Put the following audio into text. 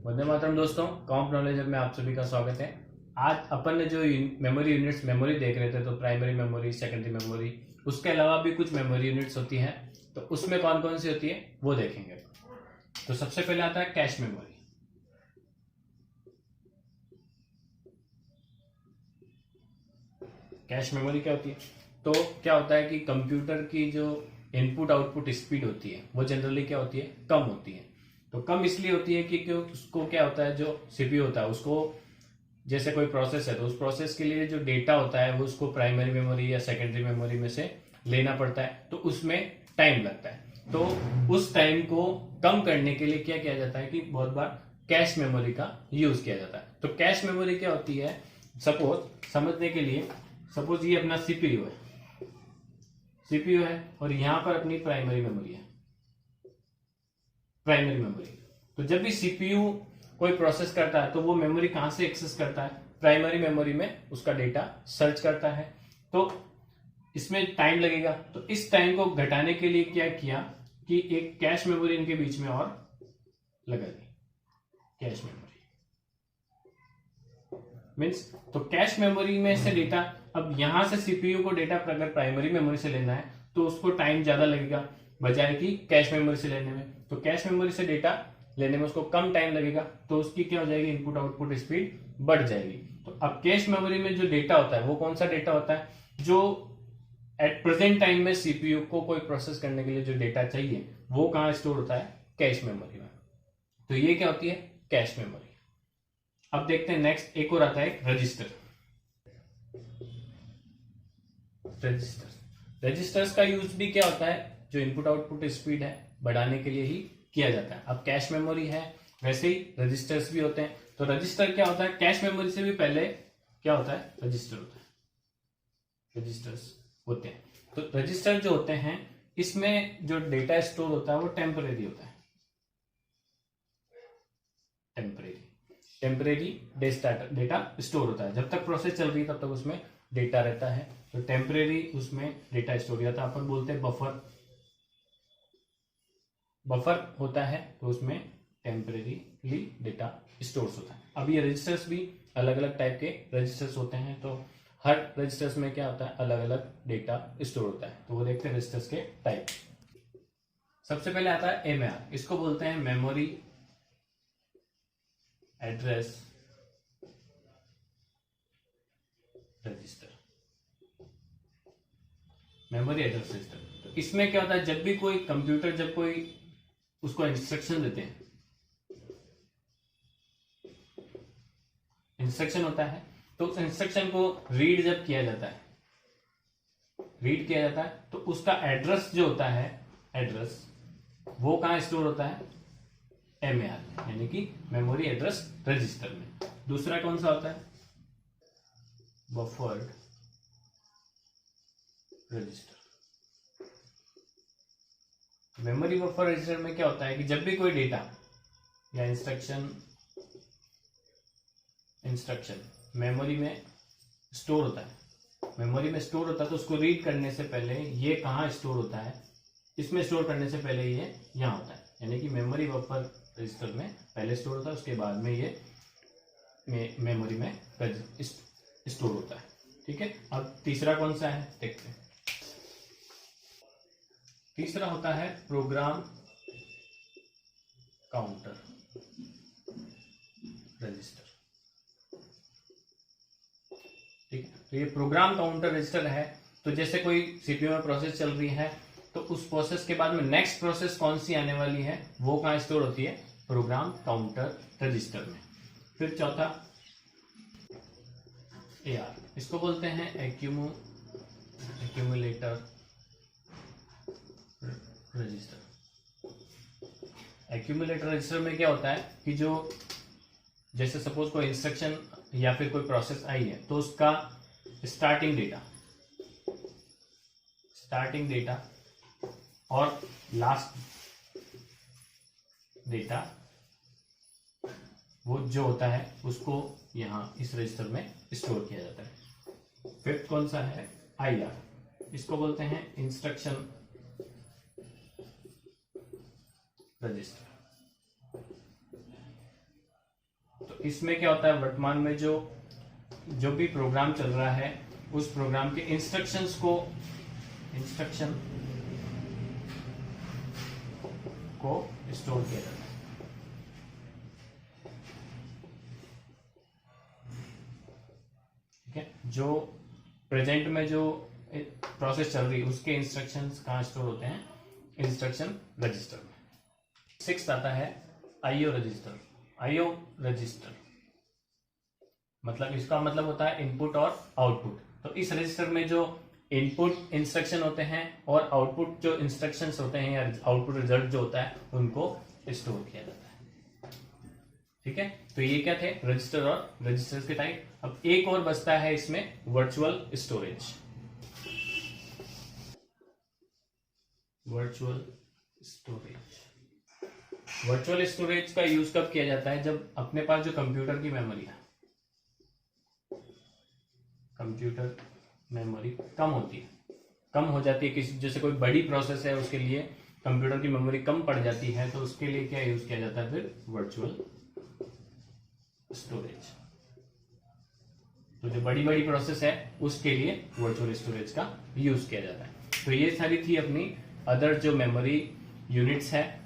वंदे मातरम दोस्तों, कॉम्प नॉलेज में आप सभी का स्वागत है। आज अपन ने जो मेमोरी यूनिट्स मेमोरी देख रहे थे, तो प्राइमरी मेमोरी, सेकेंडरी मेमोरी, उसके अलावा भी कुछ मेमोरी यूनिट्स होती हैं। तो उसमें कौन कौन सी होती है वो देखेंगे। तो सबसे पहले आता है कैश मेमोरी। कैश मेमोरी क्या होती है? तो क्या होता है कि कंप्यूटर की जो इनपुट आउटपुट स्पीड होती है वो जनरली क्या होती है, कम होती है। तो कम इसलिए होती है कि उसको क्या होता है, जो सीपीयू होता है उसको, जैसे कोई प्रोसेस है तो उस प्रोसेस के लिए जो डेटा होता है वो उसको प्राइमरी मेमोरी या सेकेंडरी मेमोरी में से लेना पड़ता है, तो उसमें टाइम लगता है। तो उस टाइम को कम करने के लिए क्या किया जाता है कि बहुत बार कैश मेमोरी का यूज किया जाता है। तो कैश मेमोरी क्या होती है, सपोज समझने के लिए, सपोज ये अपना सीपीयू है और यहां पर अपनी प्राइमरी मेमोरी है। प्राइमरी मेमोरी, तो जब भी सीपीयू कोई प्रोसेस करता है तो वो मेमोरी कहां से एक्सेस करता है, प्राइमरी मेमोरी में उसका डेटा सर्च करता है। तो इसमें टाइम लगेगा, तो इस टाइम को घटाने के लिए क्या किया कि एक कैश मेमोरी इनके बीच में और लगा दी। कैश मेमोरी मीन्स, तो कैश मेमोरी में से डेटा, अब यहां से सीपीयू को डेटा अगर प्राइमरी मेमोरी से लेना है तो उसको टाइम ज्यादा लगेगा बजाय कि कैश मेमोरी से लेने में। तो कैश मेमोरी से डेटा लेने में उसको कम टाइम लगेगा, तो उसकी क्या हो जाएगी, इनपुट आउटपुट स्पीड बढ़ जाएगी। तो अब कैश मेमोरी में जो डेटा होता है वो कौन सा डेटा होता है, जो एट प्रेजेंट टाइम में सीपीयू को कोई प्रोसेस करने के लिए जो डेटा चाहिए वो कहां स्टोर होता है, कैश मेमोरी में। तो ये क्या होती है, कैश मेमोरी। अब देखते हैं नेक्स्ट, एक और आता है रजिस्टर। रजिस्टर्स का यूज भी क्या होता है, जो इनपुट आउटपुट स्पीड है बढ़ाने के लिए ही किया जाता है। अब कैश मेमोरी है, वैसे ही रजिस्टर्स भी होते हैं। तो रजिस्टर क्या होता है, कैश मेमोरी से भी पहले क्या होता है, रजिस्टर होता है। रजिस्टर्स होते हैं, तो रजिस्टर जो होते हैं इसमें जो डेटा स्टोर होता है वो टेम्परेरी होता है। टेम्परेरी डेटा स्टोर होता है, जब तक प्रोसेस चल रही है तब तक उसमें डेटा रहता है। तो टेम्परेरी उसमें डेटा स्टोर होता है, अपन बोलते हैं बफर होता है, तो उसमें टेम्परेरीली डेटा स्टोर्स होता है। अब ये रजिस्टर्स भी अलग अलग टाइप के रजिस्टर्स होते हैं, तो हर रजिस्टर्स में क्या होता है, अलग अलग डेटा स्टोर होता है। तो वो देखते हैं रजिस्टर्स के टाइप। सबसे पहले आता है एमएआर, इसको बोलते हैं memory address register. Memory address register, तो इसमें क्या होता है, जब भी कोई कंप्यूटर, जब कोई उसको इंस्ट्रक्शन देते हैं, इंस्ट्रक्शन होता है, तो उस इंस्ट्रक्शन को रीड जब किया जाता है, तो उसका एड्रेस जो होता है, एड्रेस वो कहां स्टोर होता है, एमएआर यानी कि मेमोरी एड्रेस रजिस्टर में। दूसरा कौन सा होता है, buffered register. Memory buffer register में क्या होता है कि जब भी कोई डेटा या इंस्ट्रक्शन मेमोरी में स्टोर होता है, तो उसको रीड करने से पहले ये कहां स्टोर होता है, इसमें स्टोर करने से पहले ये यहां होता है। यानी कि मेमोरी बफर रजिस्टर में पहले स्टोर होता है, उसके बाद में ये मेमोरी में स्टोर होता है। ठीक है, अब तीसरा कौन सा है देखते हैं। तीसरा होता है प्रोग्राम काउंटर रजिस्टर। ठीक है, तो ये प्रोग्राम काउंटर रजिस्टर है। तो जैसे कोई सीपीयू में प्रोसेस चल रही है, तो उस प्रोसेस के बाद में नेक्स्ट प्रोसेस कौन सी आने वाली है वो कहां स्टोर होती है, प्रोग्राम काउंटर रजिस्टर में। फिर चौथा एआर, इसको बोलते हैं एक्यूमुलेटर रजिस्टर। एक्यूमुलेटर रजिस्टर में क्या होता है कि जो, जैसे सपोज कोई इंस्ट्रक्शन या फिर कोई प्रोसेस आई है, तो उसका स्टार्टिंग डेटा और लास्ट डेटा वो जो होता है उसको यहां इस रजिस्टर में स्टोर किया जाता है। फिफ्थ कौन सा है, आईआर, इसको बोलते हैं इंस्ट्रक्शन रजिस्टर। तो इसमें क्या होता है, वर्तमान में जो भी प्रोग्राम चल रहा है उस प्रोग्राम के इंस्ट्रक्शन को स्टोर किया जाता है। ठीक है, जो प्रेजेंट में जो प्रोसेस चल रही है उसके इंस्ट्रक्शंस कहाँ स्टोर होते हैं, इंस्ट्रक्शन रजिस्टर में। 6 आता है आईओ रजिस्टर। आईओ रजिस्टर मतलब इसका मतलब होता है इनपुट और आउटपुट। तो इस रजिस्टर में जो इनपुट इंस्ट्रक्शन होते हैं और आउटपुट जो इंस्ट्रक्शंस होते हैं या आउटपुट रिजल्ट जो होता है उनको स्टोर किया जाता है। ठीक है, तो ये क्या थे, रजिस्टर और रजिस्टर्स के टाइप। अब एक और बचता है इसमें वर्चुअल स्टोरेज। वर्चुअल स्टोरेज का यूज कब किया जाता है, जब अपने पास जो कंप्यूटर की मेमोरी है, कंप्यूटर मेमोरी कम होती है, कम हो जाती है, किसी जैसे कोई बड़ी प्रोसेस है उसके लिए कंप्यूटर की मेमोरी कम पड़ जाती है, तो उसके लिए क्या यूज किया जाता है, फिर वर्चुअल स्टोरेज। तो जो बड़ी बड़ी प्रोसेस है उसके लिए वर्चुअल स्टोरेज का यूज किया जाता है। तो ये सारी थी अपनी अदर जो मेमोरी यूनिट्स है